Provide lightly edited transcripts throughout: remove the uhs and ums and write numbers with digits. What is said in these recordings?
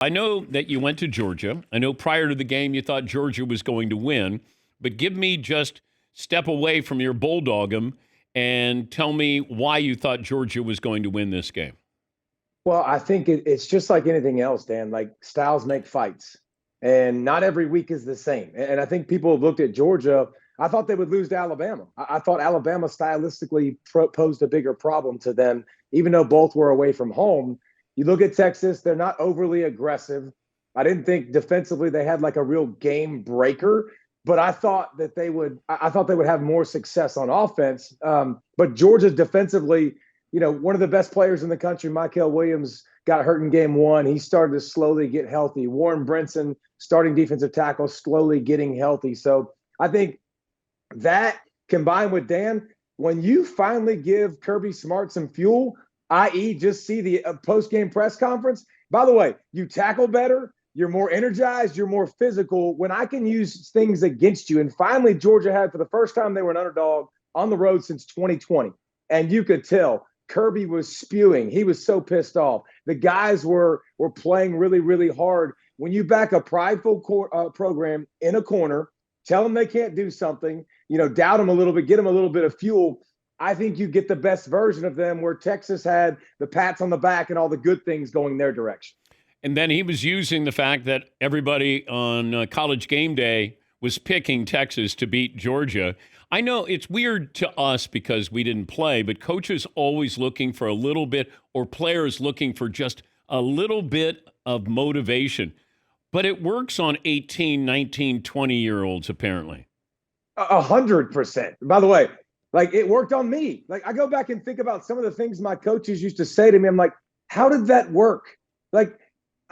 I know that you went to Georgia. I know prior to the game you thought Georgia was going to win, but give me just step away from your bulldog 'em and tell me why you thought Georgia was going to win this game. Well, I think it's just like anything else, Dan. Like styles make fights, and not every week is the same. And I think people have looked at Georgia. I thought they would lose to Alabama. I thought Alabama stylistically posed a bigger problem to them, even though both were away from home. You look at Texas; they're not overly aggressive. I didn't think defensively they had like a real game breaker, but I thought that they would. I thought they would have more success on offense. But Georgia defensively, one of the best players in the country, Michael Williams, got hurt in game one. He started to slowly get healthy. Warren Brinson, starting defensive tackle, slowly getting healthy. So I think that combined with Dan, when you finally give Kirby Smart some fuel, i.e., just see the post-game press conference. By the way, you tackle better, you're more energized, you're more physical. When I can use things against you, and finally Georgia had, for the first time, they were an underdog on the road since 2020, and you could tell Kirby was spewing. He was so pissed off. The guys were playing really, really hard. When you back a prideful program in a corner, tell them they can't do something, doubt them a little bit, get them a little bit of fuel. I think you get the best version of them where Texas had the pats on the back and all the good things going their direction. And then he was using the fact that everybody on College Game Day was picking Texas to beat Georgia. I know it's weird to us because we didn't play, but coaches always looking for a little bit, or players looking for just a little bit of motivation. But it works on 18, 19, 20-year-olds, apparently. 100%. By the way, like it worked on me. Like I go back and think about some of the things my coaches used to say to me. I'm like, how did that work? Like,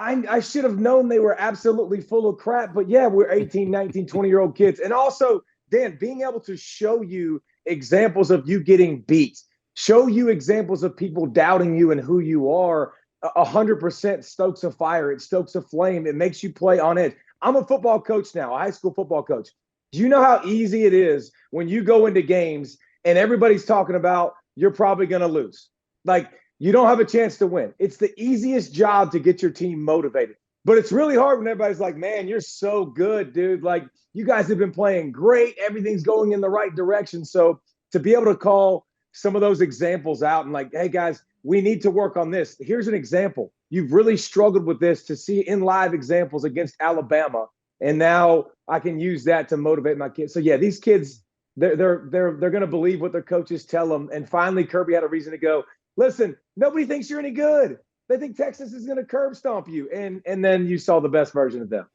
I should have known they were absolutely full of crap. But yeah, we're 18, 19, 20-year-old kids. And also, Dan, being able to show you examples of you getting beat, show you examples of people doubting you and who you are, 100% stokes a fire. It stokes a flame. It makes you play on edge. I'm a football coach now, a high school football coach. Do you know how easy it is when you go into games and everybody's talking about you're probably going to lose? Like, you don't have a chance to win. It's the easiest job to get your team motivated. But it's really hard when everybody's like, man, you're so good, dude. Like, you guys have been playing great. Everything's going in the right direction. So to be able to call some of those examples out and like, hey, guys, we need to work on this. Here's an example. You've really struggled with this, to see in live examples against Alabama. And now I can use that to motivate my kids. So, yeah, these kids, they're going to believe what their coaches tell them. And finally, Kirby had a reason to go, listen, nobody thinks you're any good. They think Texas is going to curb stomp you. And then you saw the best version of them.